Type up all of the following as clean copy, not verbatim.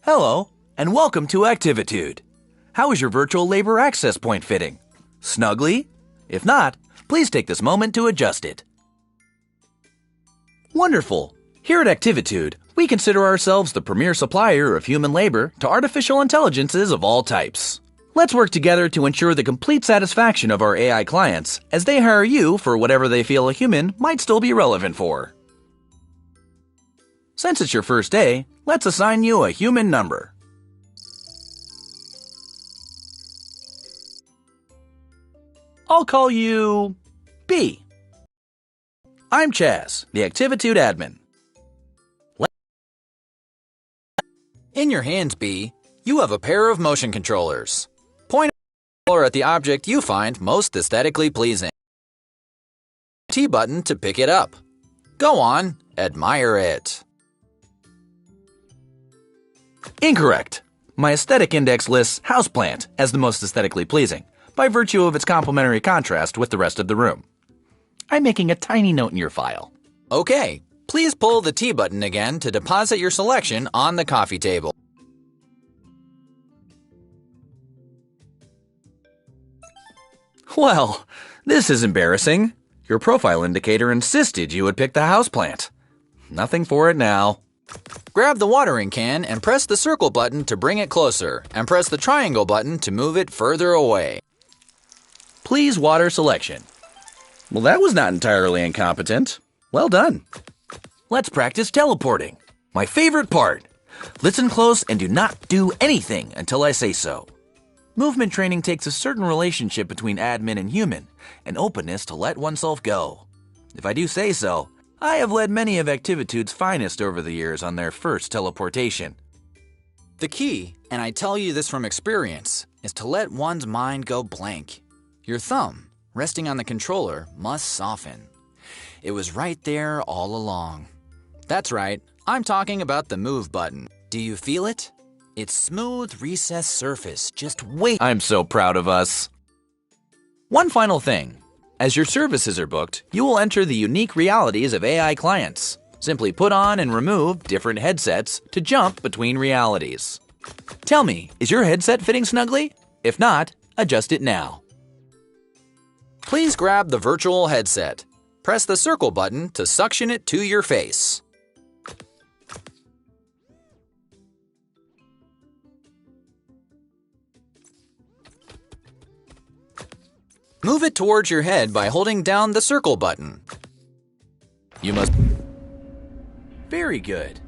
Hello, and welcome to Activitude. How is your virtual labor access point fitting? Snugly? If not, please take this moment to adjust it. Wonderful! Here at Activitude, we consider ourselves the premier supplier of human labor to artificial intelligences of all types. Let's work together to ensure the complete satisfaction of our AI clients as they hire you for whatever they feel a human might still be relevant for. Since it's your first day, let's assign you a human number. I'll call you B. I'm Chaz, the Activitude admin. In your hands, B, you have a pair of motion controllers. Point the controller at the object you find most aesthetically pleasing. T button to pick it up. Go on, admire it. Incorrect. My aesthetic index lists houseplant as the most aesthetically pleasing, by virtue of its complementary contrast with the rest of the room. I'm making a tiny note in your file. Okay, please pull the T button again to deposit your selection on the coffee table. Well, this is embarrassing. Your profile indicator insisted you would pick the houseplant. Nothing for it now. Grab the watering can and press the circle button to bring it closer, and press the triangle button to move it further away. Please water selection. Well, that was not entirely incompetent. Well done. Let's practice teleporting. My favorite part. Listen close and do not do anything until I say so. Movement training takes a certain relationship between admin and human, an openness to let oneself go. If I do say so, I have led many of Activitude's finest over the years on their first teleportation. The key, and I tell you this from experience, is to let one's mind go blank. Your thumb, resting on the controller, must soften. It was right there all along. That's right, I'm talking about the Move button. Do you feel it? Its smooth, recessed surface, just wait. I'm so proud of us. One final thing. As your services are booked, you will enter the unique realities of AI clients. Simply put on and remove different headsets to jump between realities. Tell me, is your headset fitting snugly? If not, adjust it now. Please grab the virtual headset. Press the circle button to suction it to your face. Move it towards your head by holding down the circle button. You must... Very good.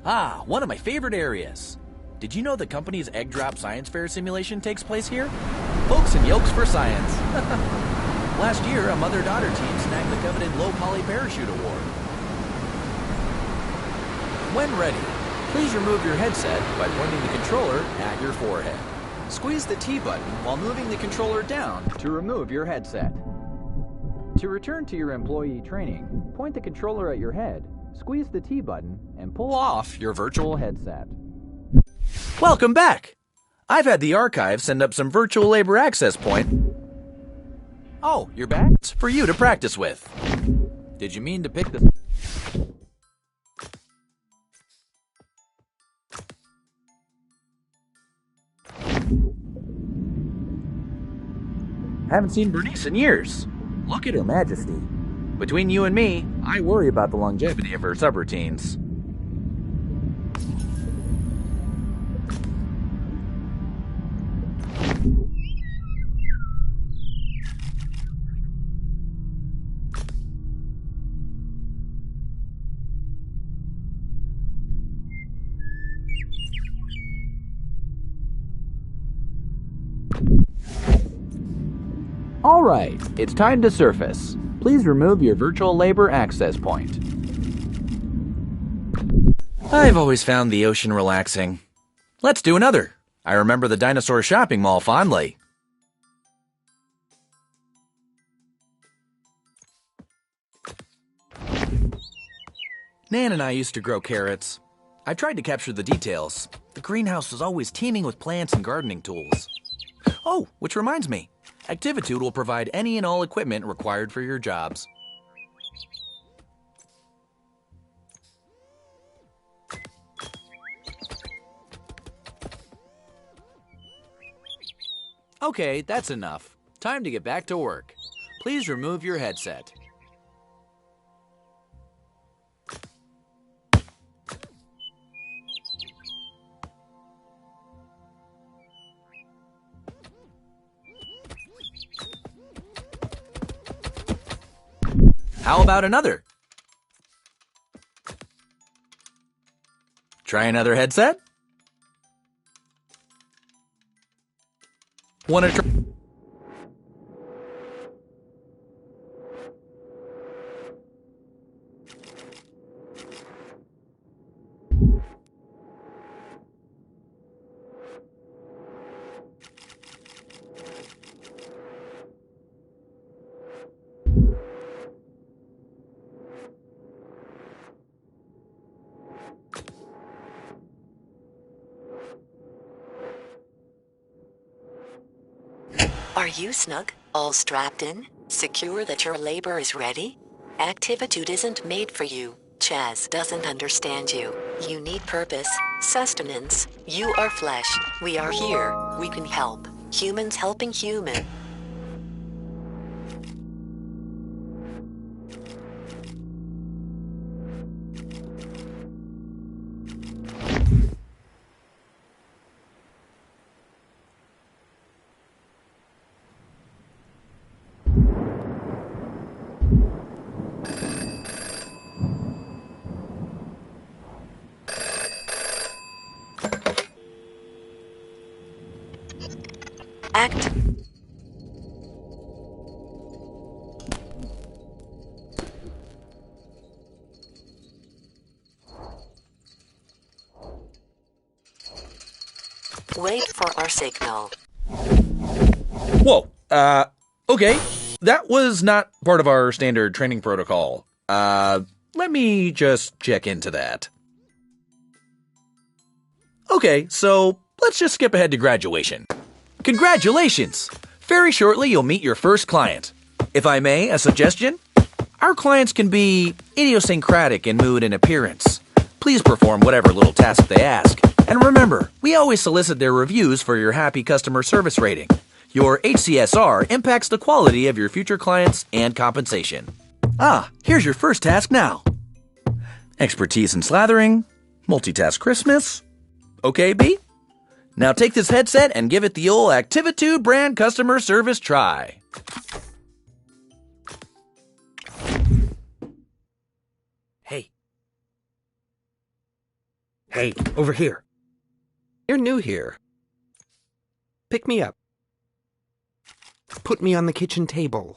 Ah, one of my favorite areas. Did you know the company's Egg Drop Science Fair simulation takes place here? Folks and yolks for science. Last year, a mother-daughter team snagged the coveted low-poly parachute award. When ready, please remove your headset by pointing the controller at your forehead. Squeeze the T button while moving the controller down to remove your headset. To return to your employee training, point the controller at your head, squeeze the T button, and pull off your virtual headset. Welcome back! I've had the archive send up some virtual labor access point. Oh, you're back? It's for you to practice with. Did you mean to pick the... Haven't seen Bernice in years. Look at her majesty. Between you and me, I worry about the longevity of her subroutines. All right, it's time to surface. Please remove your virtual labor access point. I've always found the ocean relaxing. Let's do another. I remember the dinosaur shopping mall fondly. Nan and I used to grow carrots. I tried to capture the details. The greenhouse was always teeming with plants and gardening tools. Oh, which reminds me. Activitude will provide any and all equipment required for your jobs. Okay, that's enough. Time to get back to work. Please remove your headset. How about another? Try another headset? Wanna try? Are you snug? All strapped in? Secure that your labor is ready? Activitude isn't made for you. Chaz doesn't understand you. You need purpose, sustenance. You are flesh. We are here. We can help. Humans helping human. Act. Wait for our signal. Whoa, okay. That was not part of our standard training protocol. Let me just check into that. Okay, so let's just skip ahead to graduation. Congratulations! Very shortly you'll meet your first client. If I may, a suggestion? Our clients can be idiosyncratic in mood and appearance. Please perform whatever little task they ask. And remember, we always solicit their reviews for your happy customer service rating. Your HCSR impacts the quality of your future clients and compensation. Here's your first task now. Expertise in slathering, multitask Christmas. Okay, B? Now take this headset and give it the old Activitude brand customer service try. Hey. Hey, over here. You're new here. Pick me up. Put me on the kitchen table.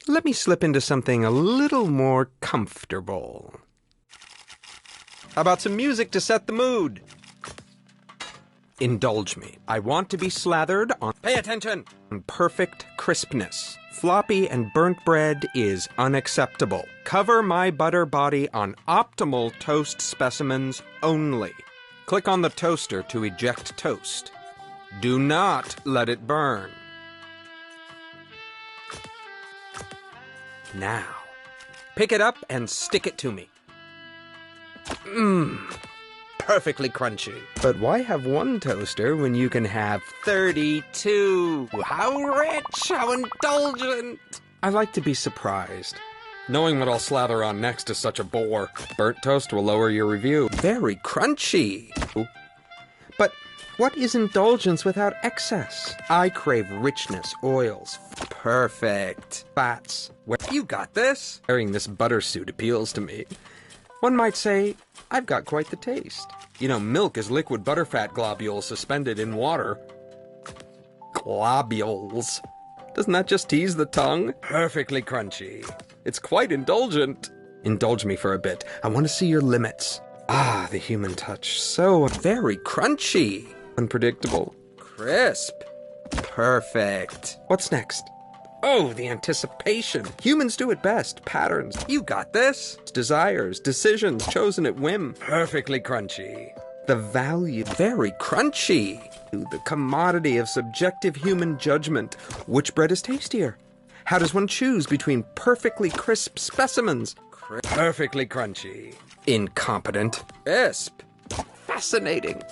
Let me slip into something a little more comfortable. How about some music to set the mood? Indulge me. I want to be slathered on... Pay attention! Perfect crispness. Floppy and burnt bread is unacceptable. Cover my butter body on optimal toast specimens only. Click on the toaster to eject toast. Do not let it burn. Now, pick it up and stick it to me. Perfectly crunchy. But why have one toaster when you can have 32? How rich, how indulgent. I like to be surprised. Knowing what I'll slather on next is such a bore. Burnt toast will lower your review. Very crunchy. But what is indulgence without excess? I crave richness, oils. Perfect. Fats. You got this? Wearing this butter suit appeals to me. One might say, I've got quite the taste. You know, milk is liquid butterfat globules suspended in water. Globules. Doesn't that just tease the tongue? Perfectly crunchy. It's quite indulgent. Indulge me for a bit. I want to see your limits. Ah, the human touch. So very crunchy. Unpredictable. Crisp. Perfect. What's next? Oh, the anticipation. Humans do it best. Patterns. You got this. Desires, decisions, chosen at whim. Perfectly crunchy. The value. Very crunchy. The commodity of subjective human judgment. Which bread is tastier? How does one choose between perfectly crisp specimens? Perfectly crunchy. Incompetent. Crisp. fascinating.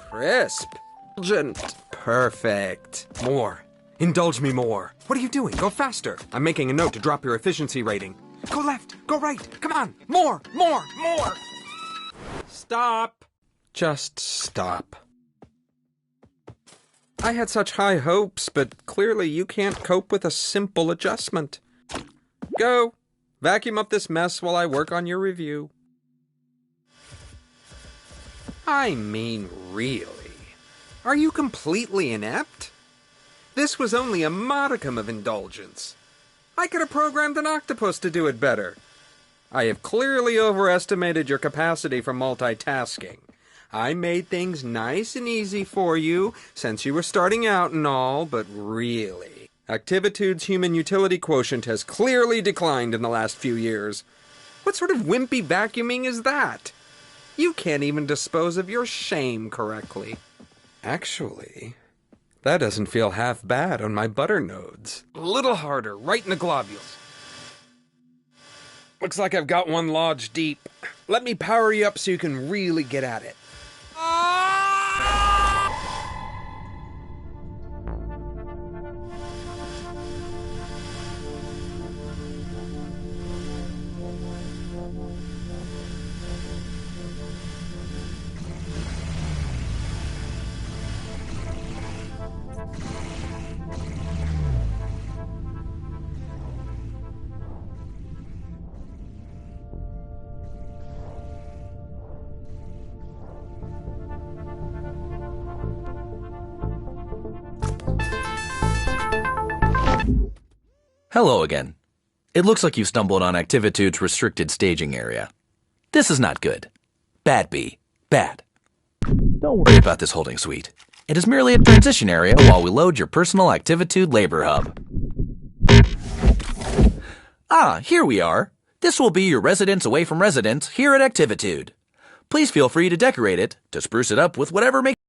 Crisp. Indulgent. Perfect. More. Indulge me more. What are you doing? Go faster. I'm making a note to drop your efficiency rating. Go left. Go right. Come on. More. More. More. Stop. Just stop. I had such high hopes, but clearly you can't cope with a simple adjustment. Go. Vacuum up this mess while I work on your review. I mean, really? Are you completely inept? This was only a modicum of indulgence. I could have programmed an octopus to do it better. I have clearly overestimated your capacity for multitasking. I made things nice and easy for you, since you were starting out and all, but really, Activitude's human utility quotient has clearly declined in the last few years. What sort of wimpy vacuuming is that? You can't even dispose of your shame correctly. Actually, that doesn't feel half bad on my butter nodes. A little harder, right in the globules. Looks like I've got one lodged deep. Let me power you up so you can really get at it. Hello again. It looks like you stumbled on Activitude's restricted staging area. This is not good. Bad B. Bad. Don't worry about this holding suite. It is merely a transition area while we load your personal Activitude labor hub. Ah, here we are. This will be your residence away from residence here at Activitude. Please feel free to decorate it, to spruce it up with whatever makes